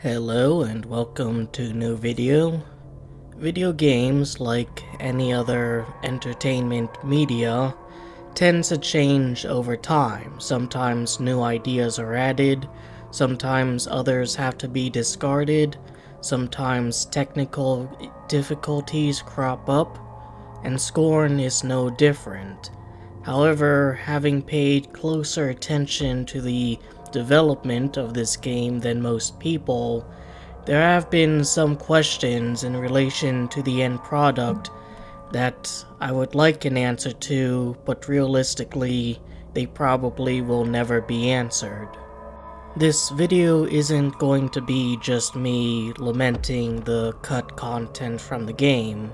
Hello and welcome to a new video. Video games, like any other entertainment media, tend to change over time. Sometimes new ideas are added, sometimes others have to be discarded, sometimes technical difficulties crop up, and Scorn is no different. However, having paid closer attention to the development of this game than most people, there have been some questions in relation to the end product that I would like an answer to, but realistically, they probably will never be answered. This video isn't going to be just me lamenting the cut content from the game,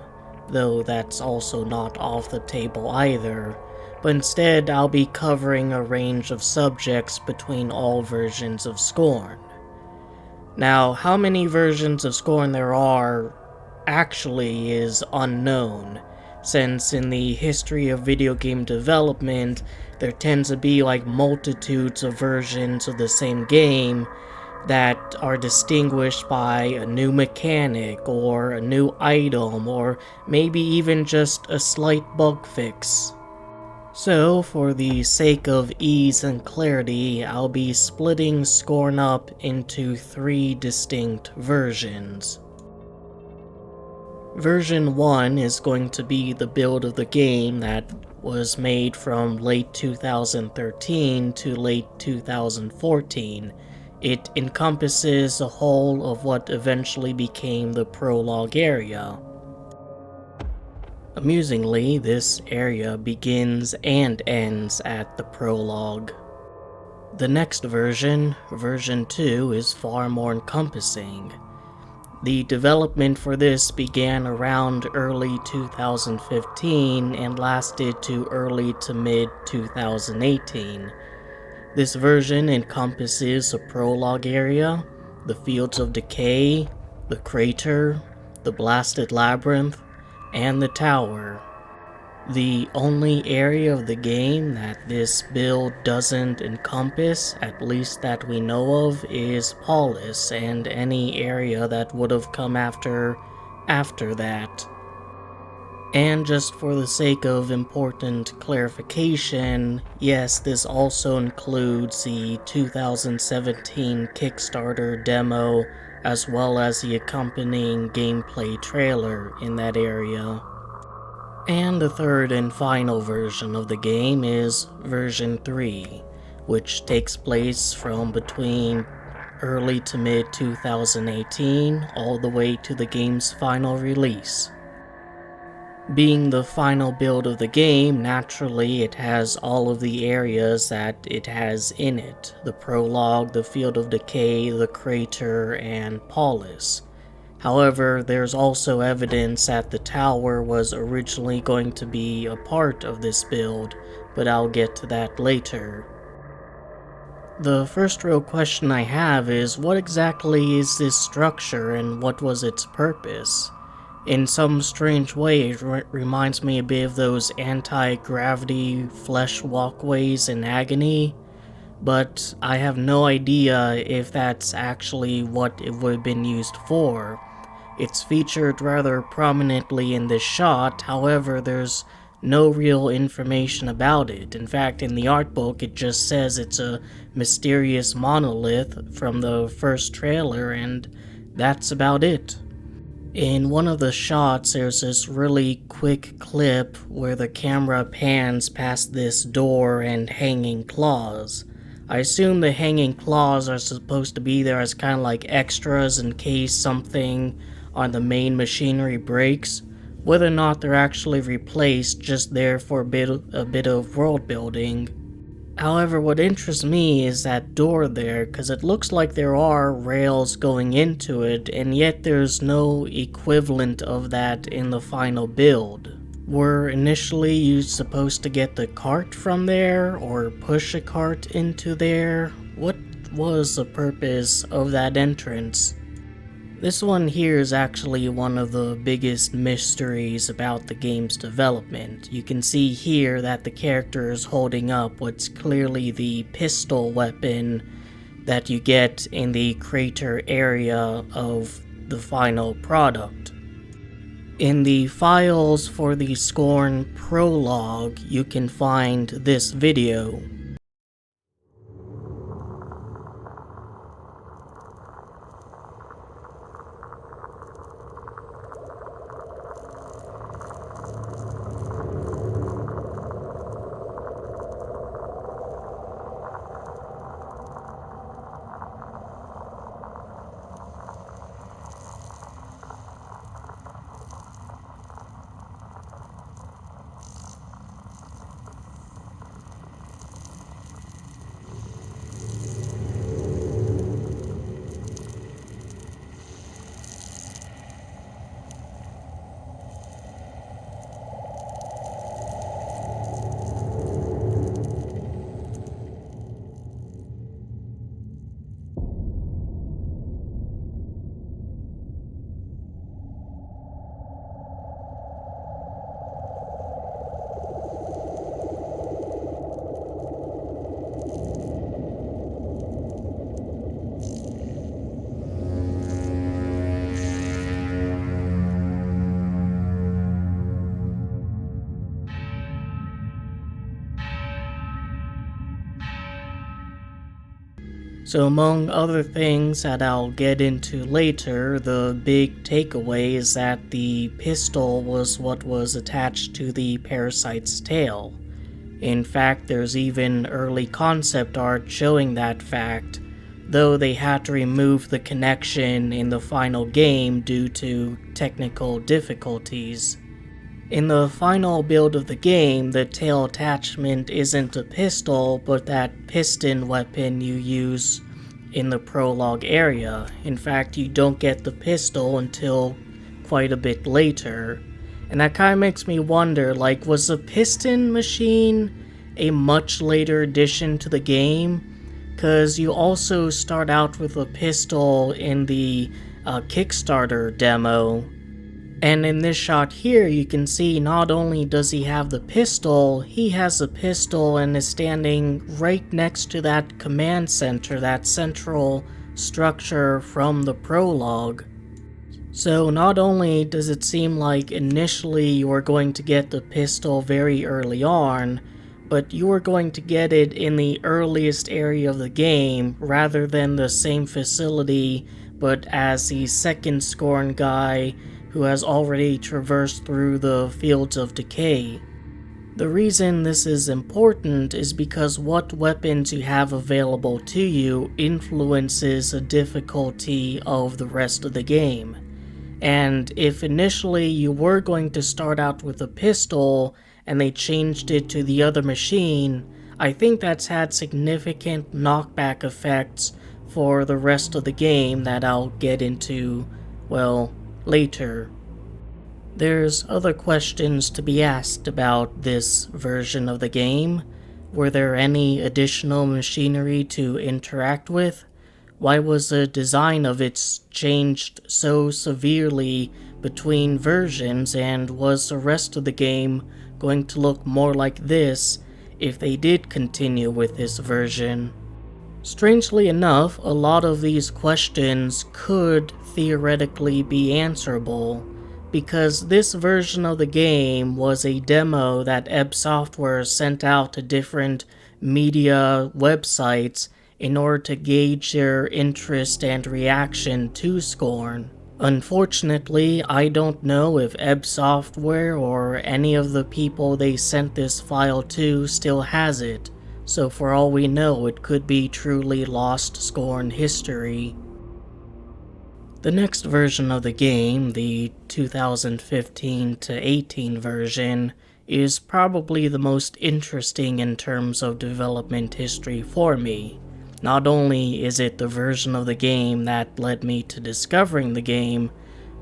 though that's also not off the table either, but instead I'll be covering a range of subjects between all versions of Scorn. Now, how many versions of Scorn there are actually is unknown, since in the history of video game development, there tends to be like multitudes of versions of the same game that are distinguished by a new mechanic or a new item or maybe even just a slight bug fix. So, for the sake of ease and clarity, I'll be splitting Scorn up into 3 distinct versions. Version 1 is going to be the build of the game that was made from late 2013 to late 2014. It encompasses the whole of what eventually became the prologue area. Amusingly, this area begins and ends at the prologue. The next version, version 2, is far more encompassing. The development for this began around early 2015 and lasted to early to mid 2018. This version encompasses a prologue area, the Fields of Decay, the Crater, the Blasted Labyrinth, and the Tower. The only area of the game that this build doesn't encompass, at least that we know of, is Paulus and any area that would have come after that. And just for the sake of important clarification, yes, this also includes the 2017 Kickstarter demo as well as the accompanying gameplay trailer in that area. And the third and final version of the game is version 3, which takes place from between early to mid 2018 all the way to the game's final release. Being the final build of the game, naturally it has all of the areas that it has in it: the prologue, the Field of Decay, the Crater, and Paulus. However, there's also evidence that the Tower was originally going to be a part of this build, but I'll get to that later. The first real question I have is, what exactly is this structure and what was its purpose? In some strange way, it reminds me a bit of those anti-gravity flesh walkways in Agony, but I have no idea if that's actually what it would have been used for. It's featured rather prominently in this shot, however there's no real information about it. In fact, in the art book it just says it's a mysterious monolith from the first trailer, and that's about it. In one of the shots, there's this really quick clip where the camera pans past this door and hanging claws. I assume the hanging claws are supposed to be there as kind of like extras in case something on the main machinery breaks. Whether or not they're actually replaced, just there for a bit of world building. However, what interests me is that door there, because it looks like there are rails going into it, and yet there's no equivalent of that in the final build. Were initially you supposed to get the cart from there, or push a cart into there? What was the purpose of that entrance? This one here is actually one of the biggest mysteries about the game's development. You can see here that the character is holding up what's clearly the pistol weapon that you get in the crater area of the final product. In the files for the Scorn prologue, you can find this video. So among other things that I'll get into later, the big takeaway is that the pistol was what was attached to the parasite's tail. In fact, there's even early concept art showing that fact, though they had to remove the connection in the final game due to technical difficulties. In the final build of the game, the tail attachment isn't a pistol, but that piston weapon you use in the prologue area. In fact, you don't get the pistol until quite a bit later. And that kind of makes me wonder, like, was the piston machine a much later addition to the game? Because you also start out with a pistol in the Kickstarter demo. And in this shot here, you can see not only does he have the pistol, he has a pistol and is standing right next to that command center, that central structure from the prologue. So not only does it seem like initially you are going to get the pistol very early on, but you are going to get it in the earliest area of the game rather than the same facility, but as the second Scorn guy who has already traversed through the fields of decay. The reason this is important is because what weapons you have available to you influences the difficulty of the rest of the game. And if initially you were going to start out with a pistol and they changed it to the other machine, I think that's had significant knockback effects for the rest of the game that I'll get into, well, later. There's other questions to be asked about this version of the game. Were there any additional machinery to interact with? Why was the design of it changed so severely between versions, and was the rest of the game going to look more like this if they did continue with this version? Strangely enough, a lot of these questions could theoretically be answerable, because this version of the game was a demo that Ebb Software sent out to different media websites in order to gauge their interest and reaction to Scorn. Unfortunately, I don't know if Ebb Software or any of the people they sent this file to still has it, so for all we know, it could be truly lost Scorn history. The next version of the game, the 2015-18 version, is probably the most interesting in terms of development history for me. Not only is it the version of the game that led me to discovering the game,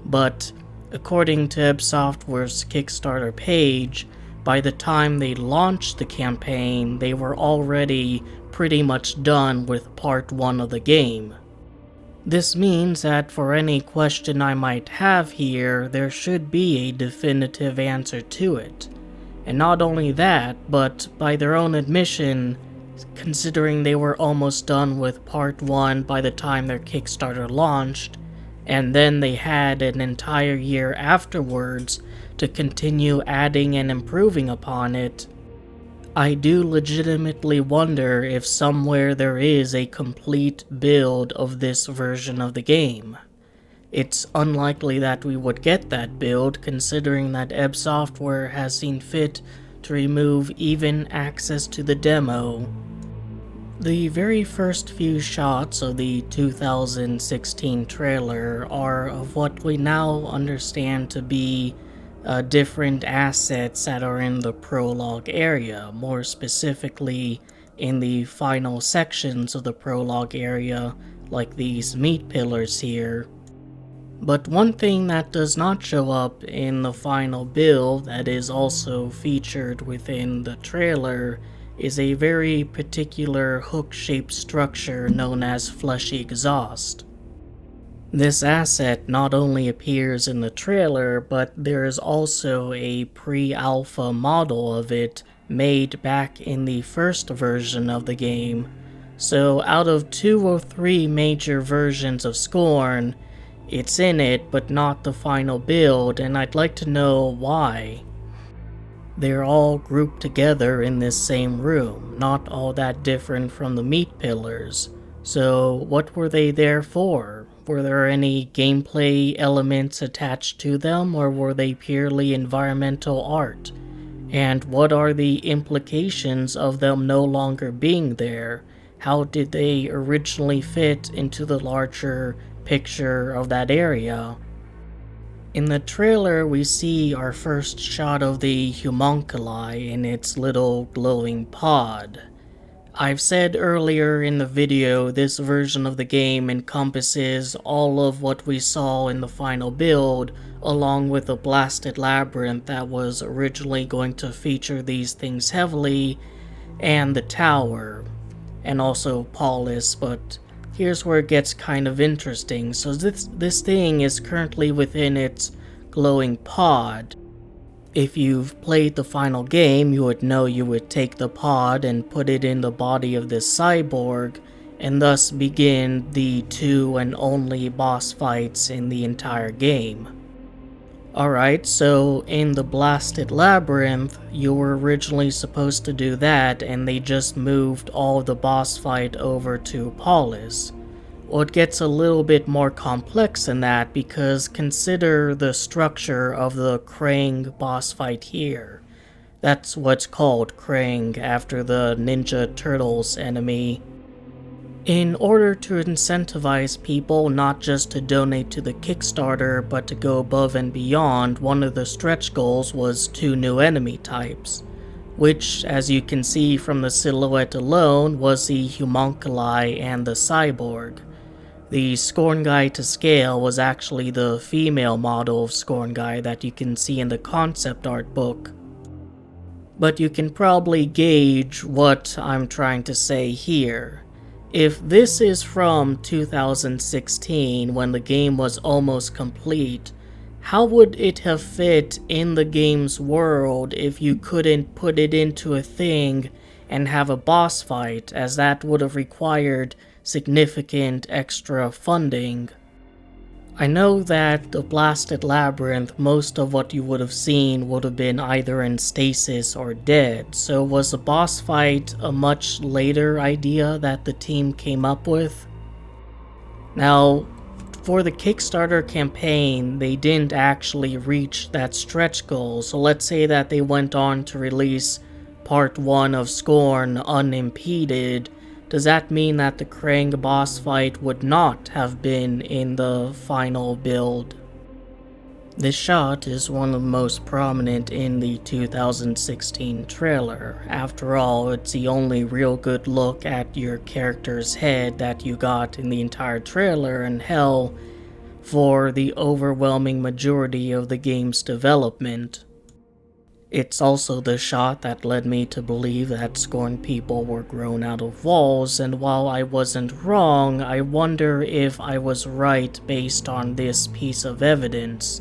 but according to Ebb Software's Kickstarter page, by the time they launched the campaign, they were already pretty much done with part 1 of the game. This means that for any question I might have here, there should be a definitive answer to it. And not only that, but by their own admission, considering they were almost done with part 1 by the time their Kickstarter launched, and then they had an entire year afterwards to continue adding and improving upon it. I do legitimately wonder if somewhere there is a complete build of this version of the game. It's unlikely that we would get that build, considering that Ebb Software has seen fit to remove even access to the demo. The very first few shots of the 2016 trailer are of what we now understand to be different assets that are in the prologue area, more specifically in the final sections of the prologue area, like these meat pillars here. But one thing that does not show up in the final build that is also featured within the trailer is a very particular hook-shaped structure known as fleshy exhaust. This asset not only appears in the trailer, but there is also a pre-alpha model of it made back in the first version of the game. So out of 2 or 3 major versions of Scorn, it's in it but not the final build, and I'd like to know why. They're all grouped together in this same room, not all that different from the meat pillars. So what were they there for? Were there any gameplay elements attached to them, or were they purely environmental art? And what are the implications of them no longer being there? How did they originally fit into the larger picture of that area? In the trailer, we see our first shot of the homunculi in its little glowing pod. I've said earlier in the video, this version of the game encompasses all of what we saw in the final build, along with the blasted labyrinth that was originally going to feature these things heavily, and the tower, and also Paulus, but here's where it gets kind of interesting. So this thing is currently within its glowing pod. If you've played the final game, you would know you would take the pod and put it in the body of this cyborg, and thus begin the 2 and only boss fights in the entire game. Alright, so in the blasted labyrinth, you were originally supposed to do that, and they just moved all the boss fight over to Paulus. Well, it gets a little bit more complex than that, because consider the structure of the Krang boss fight here. That's what's called Krang, after the Ninja Turtles enemy. In order to incentivize people not just to donate to the Kickstarter, but to go above and beyond, one of the stretch goals was 2 new enemy types, which, as you can see from the silhouette alone, was the homunculi and the cyborg. The Scorn guy to scale was actually the female model of Scorn guy that you can see in the concept art book. But you can probably gauge what I'm trying to say here. If this is from 2016, when the game was almost complete, how would it have fit in the game's world if you couldn't put it into a thing and have a boss fight, as that would have required significant extra funding? I know that the blasted labyrinth, most of what you would have seen would have been either in stasis or dead, so was the boss fight a much later idea that the team came up with? Now, for the Kickstarter campaign, they didn't actually reach that stretch goal, so let's say that they went on to release Part 1 of Scorn unimpeded. Does that mean that the Krang boss fight would not have been in the final build? This shot is one of the most prominent in the 2016 trailer. After all, it's the only real good look at your character's head that you got in the entire trailer, and hell, for the overwhelming majority of the game's development. It's also the shot that led me to believe that Scorn people were grown out of walls, and while I wasn't wrong, I wonder if I was right based on this piece of evidence.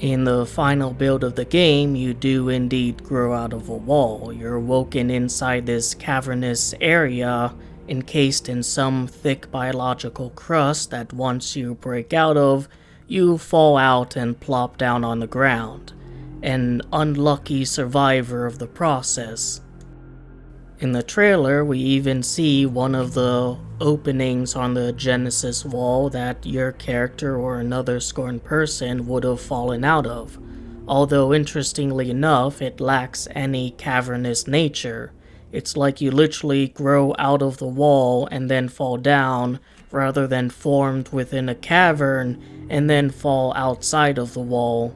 In the final build of the game, you do indeed grow out of a wall. You're woken inside this cavernous area, encased in some thick biological crust that once you break out of, you fall out and plop down on the ground. An unlucky survivor of the process. In the trailer, we even see one of the openings on the Genesis wall that your character or another Scorn person would have fallen out of, although interestingly enough, it lacks any cavernous nature. It's like you literally grow out of the wall and then fall down, rather than formed within a cavern and then fall outside of the wall.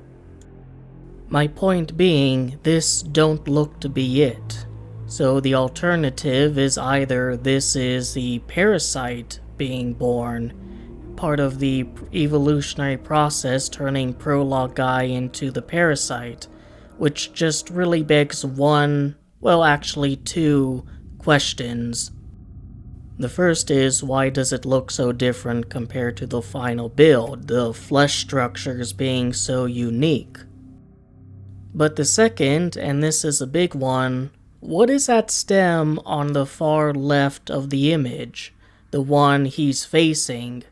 My point being, this don't look to be it. So the alternative is either this is the parasite being born, part of the evolutionary process turning Prologue Guy into the parasite, which just really begs two questions. The first is, why does it look so different compared to the final build, the flesh structures being so unique? But the second, and this is a big one, what is that stem on the far left of the image? The one he's facing.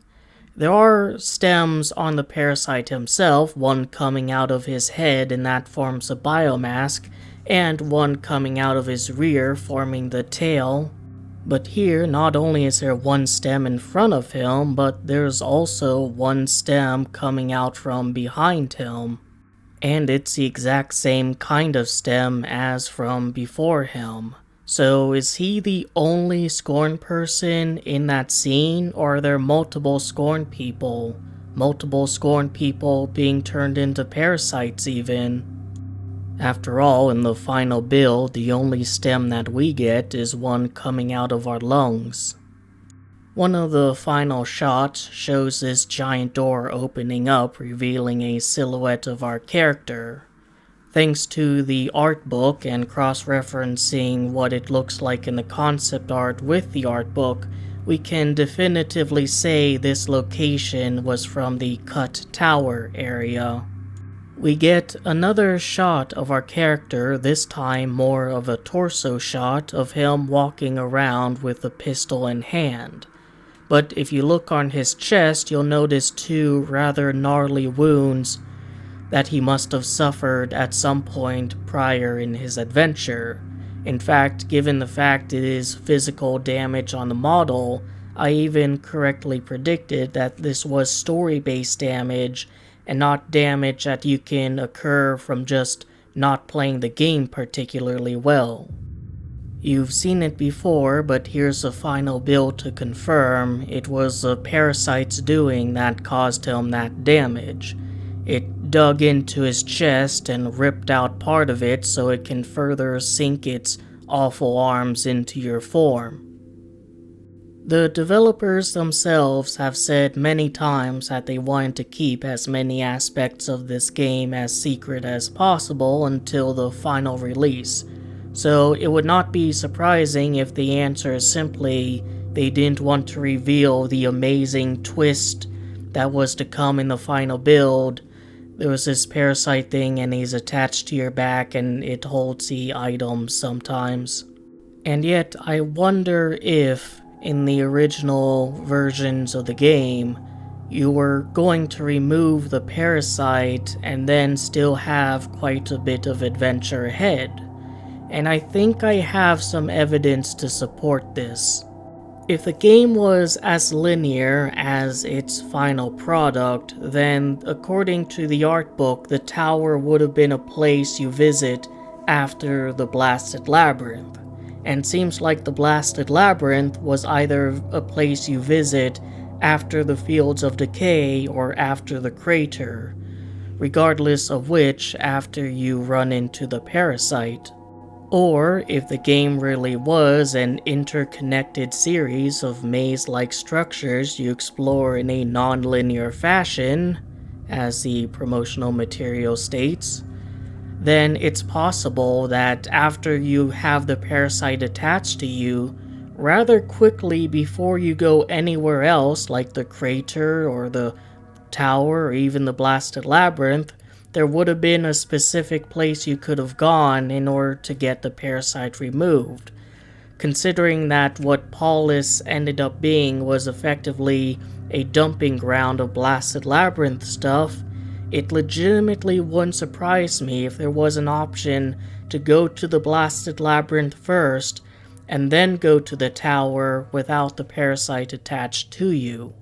There are stems on the parasite himself, one coming out of his head and that forms a biomask, and one coming out of his rear forming the tail. But here, not only is there one stem in front of him, but there's also one stem coming out from behind him. And it's the exact same kind of stem as from before him. So is he the only Scorn person in that scene, or are there multiple Scorn people? Multiple Scorn people being turned into parasites even? After all, in the final build, the only stem that we get is one coming out of our lungs. One of the final shots shows this giant door opening up, revealing a silhouette of our character. Thanks to the art book and cross-referencing what it looks like in the concept art with the art book, we can definitively say this location was from the Cut Tower area. We get another shot of our character, this time more of a torso shot of him walking around with a pistol in hand. But if you look on his chest, you'll notice two rather gnarly wounds that he must have suffered at some point prior in his adventure. In fact, given the fact it is physical damage on the model, I even correctly predicted that this was story-based damage and not damage that you can occur from just not playing the game particularly well. You've seen it before, but here's a final build to confirm it was the parasite's doing that caused him that damage. It dug into his chest and ripped out part of it so it can further sink its awful arms into your form. The developers themselves have said many times that they wanted to keep as many aspects of this game as secret as possible until the final release. So it would not be surprising if the answer is simply they didn't want to reveal the amazing twist that was to come in the final build. There was this parasite thing and he's attached to your back and it holds the items sometimes. And yet I wonder if, in the original versions of the game, you were going to remove the parasite and then still have quite a bit of adventure ahead. And I think I have some evidence to support this. If the game was as linear as its final product, then according to the art book, the tower would have been a place you visit after the Blasted Labyrinth. And seems like the Blasted Labyrinth was either a place you visit after the Fields of Decay or after the Crater, regardless of which after you run into the parasite. Or, if the game really was an interconnected series of maze-like structures you explore in a non-linear fashion, as the promotional material states, then it's possible that after you have the parasite attached to you, rather quickly before you go anywhere else like the crater or the tower or even the Blasted Labyrinth, there would have been a specific place you could have gone in order to get the parasite removed. Considering that what Paulus ended up being was effectively a dumping ground of blasted labyrinth stuff, it legitimately wouldn't surprise me if there was an option to go to the blasted labyrinth first, and then go to the tower without the parasite attached to you.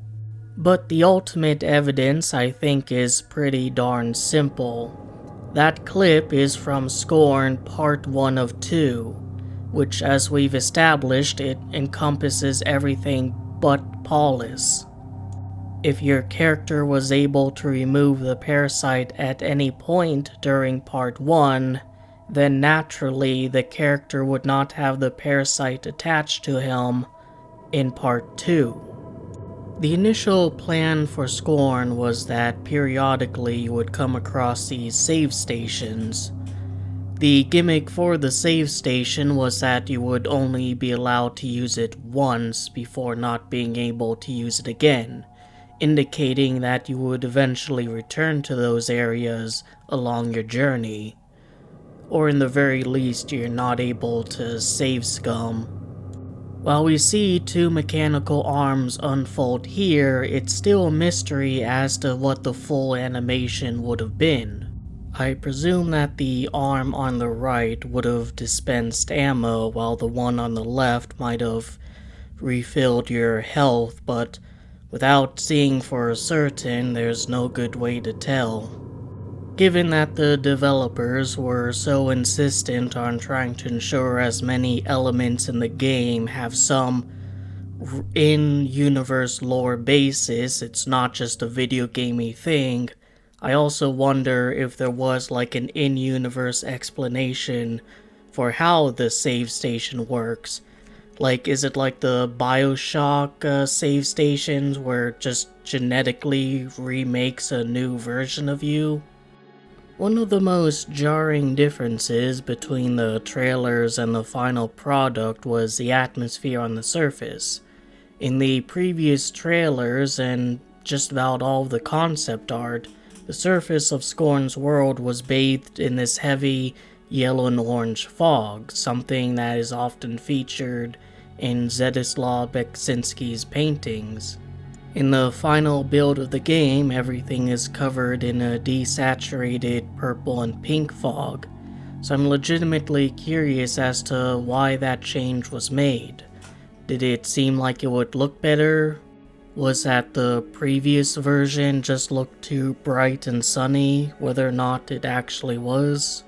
But the ultimate evidence, I think, is pretty darn simple. That clip is from Scorn Part 1 of 2, which, as we've established, it encompasses everything but Paulus. If your character was able to remove the parasite at any point during Part 1, then naturally the character would not have the parasite attached to him in Part 2. The initial plan for Scorn was that periodically you would come across these save stations. The gimmick for the save station was that you would only be allowed to use it once before not being able to use it again, indicating that you would eventually return to those areas along your journey. Or in the very least, you're not able to save scum. While we see two mechanical arms unfold here, it's still a mystery as to what the full animation would have been. I presume that the arm on the right would have dispensed ammo, while the one on the left might have refilled your health, but without seeing for certain, there's no good way to tell. Given that the developers were so insistent on trying to ensure as many elements in the game have some in-universe lore basis, it's not just a video gamey thing, I also wonder if there was like an in-universe explanation for how the save station works. Like, is it like the BioShock save stations where it just genetically remakes a new version of you? One of the most jarring differences between the trailers and the final product was the atmosphere on the surface. In the previous trailers and just about all of the concept art, the surface of Scorn's world was bathed in this heavy yellow and orange fog, something that is often featured in Zdzisław Beksinski's paintings. In the final build of the game, everything is covered in a desaturated purple and pink fog, so I'm legitimately curious as to why that change was made. Did it seem like it would look better? Was that the previous version just looked too bright and sunny, whether or not it actually was?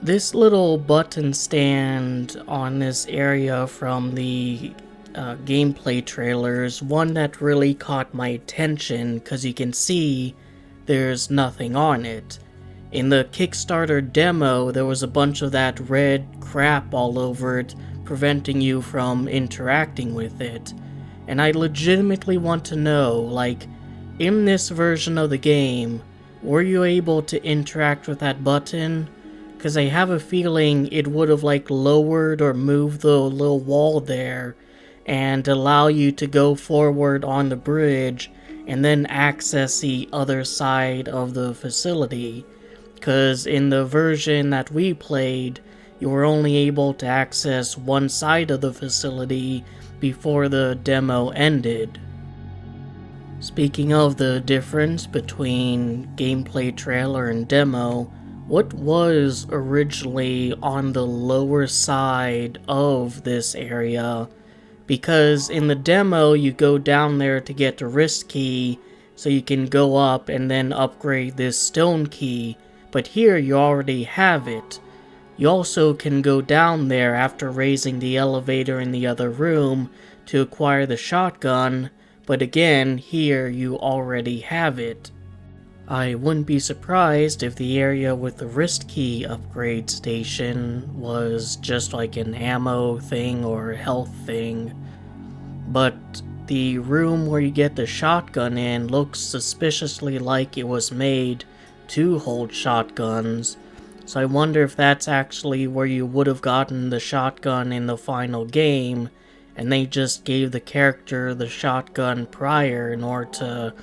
This little button stand on this area from the gameplay trailers, one that really caught my attention because you can see there's nothing on it. In the Kickstarter demo, there was a bunch of that red crap all over it, preventing you from interacting with it. And I legitimately want to know, like, in this version of the game, were you able to interact with that button? Because I have a feeling it would have, like, lowered or moved the little wall there and allow you to go forward on the bridge and then access the other side of the facility. Because in the version that we played, you were only able to access one side of the facility before the demo ended. Speaking of the difference between gameplay trailer and demo, what was originally on the lower side of this area? Because in the demo, you go down there to get the wrist key, so you can go up and then upgrade this stone key, but here you already have it. You also can go down there after raising the elevator in the other room to acquire the shotgun, but again, here you already have it. I wouldn't be surprised if the area with the wrist key upgrade station was just like an ammo thing or health thing, but the room where you get the shotgun in looks suspiciously like it was made to hold shotguns, so I wonder if that's actually where you would have gotten the shotgun in the final game, and they just gave the character the shotgun prior in order to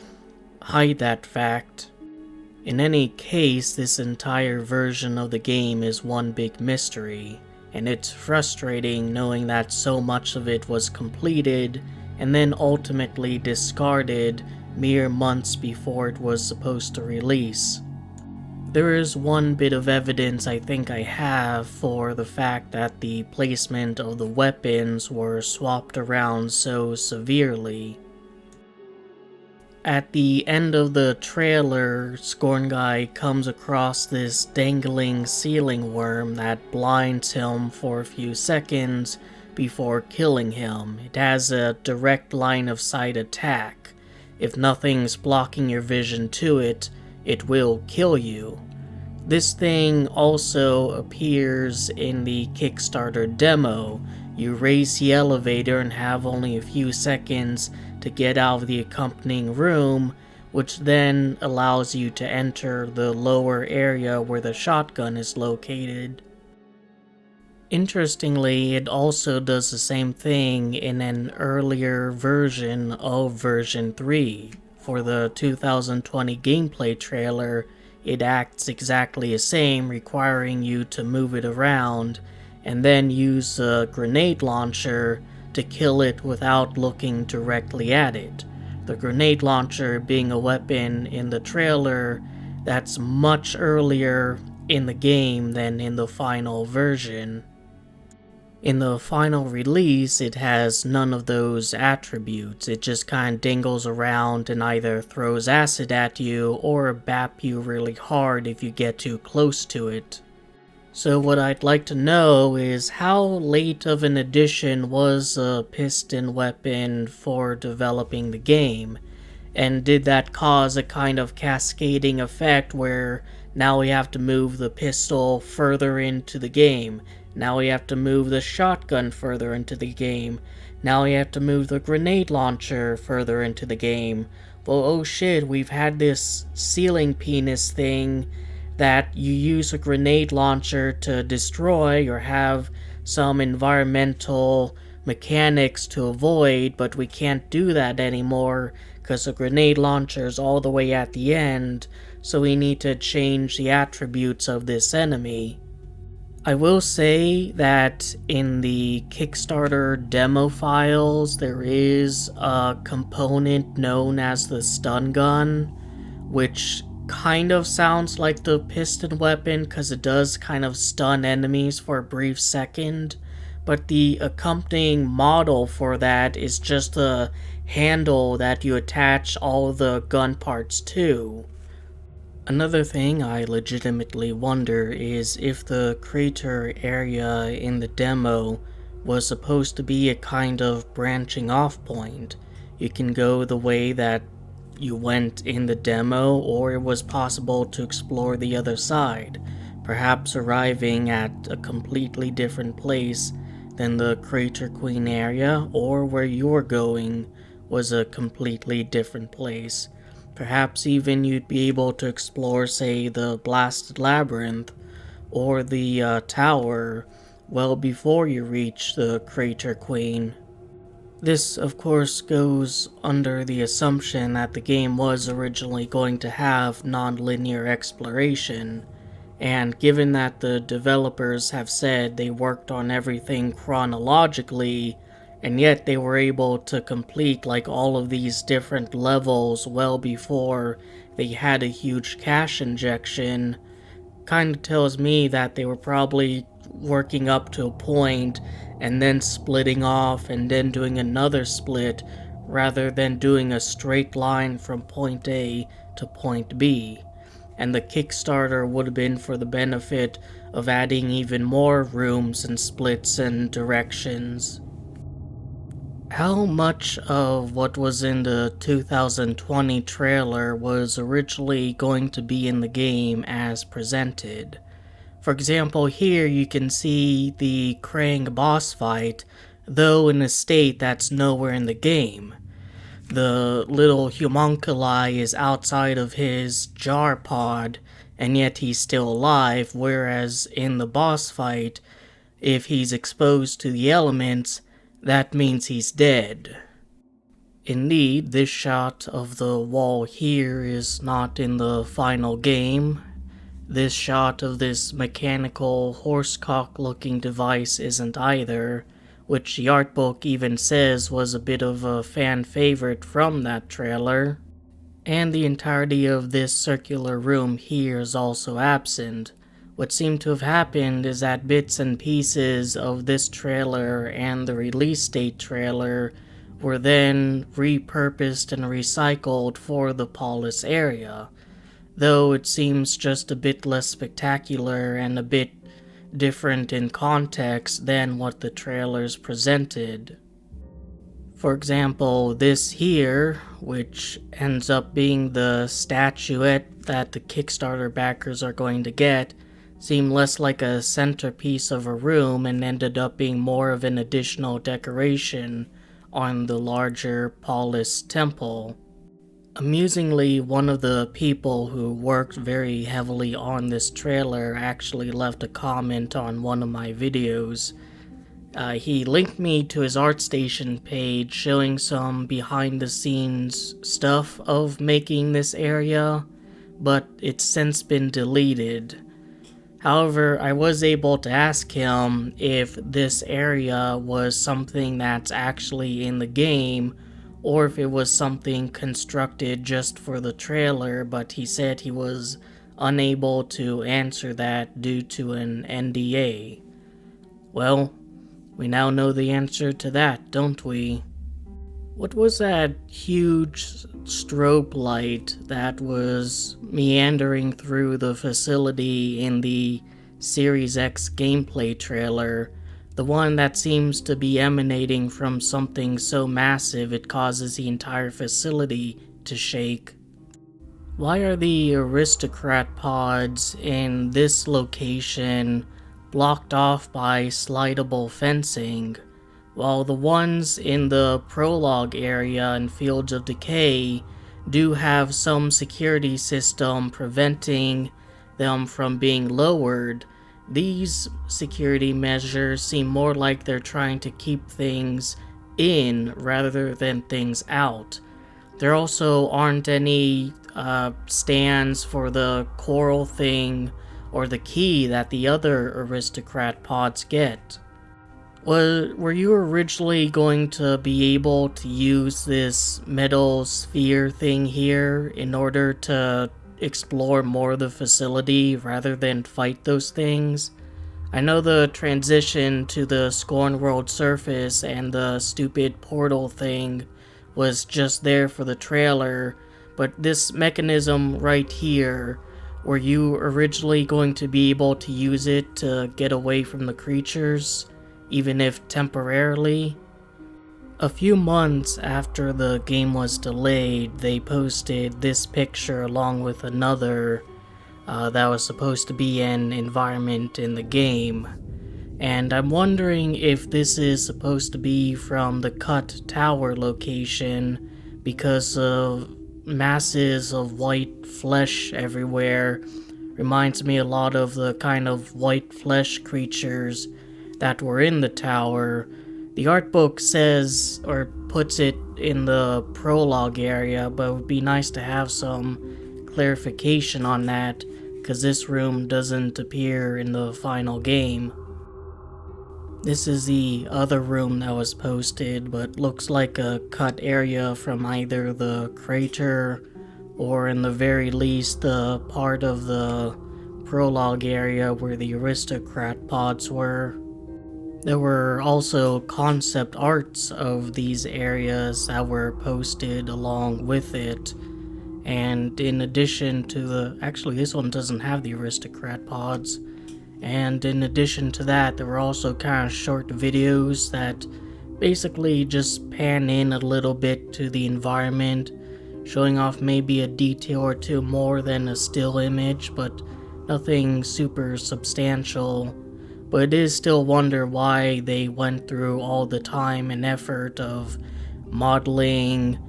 hide that fact. In any case, this entire version of the game is one big mystery, and it's frustrating knowing that so much of it was completed and then ultimately discarded mere months before it was supposed to release. There is one bit of evidence I think I have for the fact that the placement of the weapons were swapped around so severely. At the end of the trailer, Scorn Guy comes across this dangling ceiling worm that blinds him for a few seconds before killing him. It has a direct line of sight attack. If nothing's blocking your vision to it, it will kill you. This thing also appears in the Kickstarter demo. You raise the elevator and have only a few seconds to get out of the accompanying room, which then allows you to enter the lower area where the shotgun is located. Interestingly, it also does the same thing in an earlier version of version 3. For the 2020 gameplay trailer, it acts exactly the same, requiring you to move it around and then use a grenade launcher to kill it without looking directly at it. The grenade launcher being a weapon in the trailer that's much earlier in the game than in the final version. In the final release, it has none of those attributes. It just kind of dangles around and either throws acid at you or bap you really hard if you get too close to it. So what I'd like to know is how late of an addition was a piston weapon for developing the game? And did that cause a kind of cascading effect where now we have to move the pistol further into the game? Now we have to move the shotgun further into the game. Now we have to move the grenade launcher further into the game. Well, oh shit, we've had this ceiling penis thing that you use a grenade launcher to destroy or have some environmental mechanics to avoid, but we can't do that anymore because the grenade launcher is all the way at the end, so we need to change the attributes of this enemy. I will say that in the Kickstarter demo files, there is a component known as the stun gun, which kind of sounds like the piston weapon because it does kind of stun enemies for a brief second, but the accompanying model for that is just a handle that you attach all the gun parts to. Another thing I legitimately wonder is if the crater area in the demo was supposed to be a kind of branching off point. You can go the way that you went in the demo, or it was possible to explore the other side, perhaps arriving at a completely different place than the Crater Queen area, or where you're going was a completely different place. Perhaps even you'd be able to explore, say, the Blasted Labyrinth or the tower well before you reach the Crater Queen. This, of course, goes under the assumption that the game was originally going to have non-linear exploration, and given that the developers have said they worked on everything chronologically, and yet they were able to complete like all of these different levels well before they had a huge cash injection, kind of tells me that they were probably working up to a point and then splitting off and then doing another split rather than doing a straight line from point A to point B. And the Kickstarter would have been for the benefit of adding even more rooms and splits and directions. How much of what was in the 2020 trailer was originally going to be in the game as presented? For example, here you can see the Krang boss fight, though in a state that's nowhere in the game. The little homunculi is outside of his jar pod, and yet he's still alive, whereas in the boss fight, if he's exposed to the elements, that means he's dead. Indeed, this shot of the wall here is not in the final game. This shot of this mechanical horsecock-looking device isn't either, which the art book even says was a bit of a fan favorite from that trailer. And the entirety of this circular room here is also absent. What seemed to have happened is that bits and pieces of this trailer and the release date trailer were then repurposed and recycled for the Paulus area, though it seems just a bit less spectacular and a bit different in context than what the trailers presented. For example, this here, which ends up being the statuette that the Kickstarter backers are going to get, seemed less like a centerpiece of a room and ended up being more of an additional decoration on the larger Paulus temple. Amusingly, one of the people who worked very heavily on this trailer actually left a comment on one of my videos. He linked me to his ArtStation page showing some behind the scenes stuff of making this area, but it's since been deleted. However, I was able to ask him if this area was something that's actually in the game, or if it was something constructed just for the trailer, but he said he was unable to answer that due to an NDA. Well, we now know the answer to that, don't we? What was that huge strobe light that was meandering through the facility in the Series X gameplay trailer? The one that seems to be emanating from something so massive it causes the entire facility to shake. Why are the aristocrat pods in this location blocked off by slidable fencing, while the ones in the prologue area and Fields of Decay do have some security system preventing them from being lowered? These security measures seem more like they're trying to keep things in rather than things out. There also aren't any stands for the coral thing or the key that the other aristocrat pods get. Were you originally going to be able to use this metal sphere thing here in order to explore more of the facility rather than fight those things? I know the transition to the Scorn world surface and the stupid portal thing was just there for the trailer, but this mechanism right here, were you originally going to be able to use it to get away from the creatures, even if temporarily? A few months after the game was delayed, they posted this picture along with another that was supposed to be an environment in the game. And I'm wondering if this is supposed to be from the Cut Tower location because of masses of white flesh everywhere. Reminds me a lot of the kind of white flesh creatures that were in the tower. The art book says, or puts it in the prologue area, but it would be nice to have some clarification on that, because this room doesn't appear in the final game. This is the other room that was posted, but looks like a cut area from either the crater or in the very least the part of the prologue area where the aristocrat pods were. There were also concept arts of these areas that were posted along with it, and in addition to actually this one doesn't have the aristocrat pods. And in addition to that, there were also kind of short videos that basically just pan in a little bit to the environment, showing off maybe a detail or two more than a still image, but nothing super substantial. But it is still wonder why they went through all the time and effort of modeling,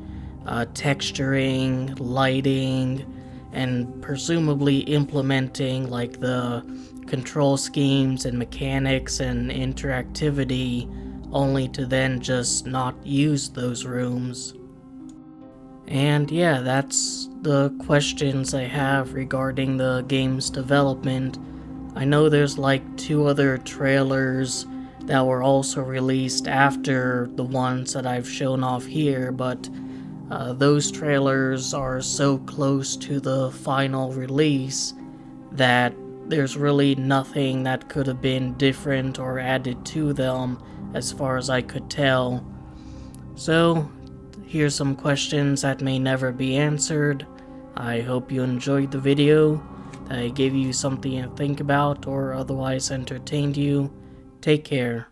texturing, lighting, and presumably implementing like the control schemes and mechanics and interactivity, only to then just not use those rooms. And yeah, that's the questions I have regarding the game's development. I know there's like 2 other trailers that were also released after the ones that I've shown off here, but those trailers are so close to the final release that there's really nothing that could have been different or added to them as far as I could tell. So, here's some questions that may never be answered. I hope you enjoyed the video, that it gave you something to think about or otherwise entertained you. Take care.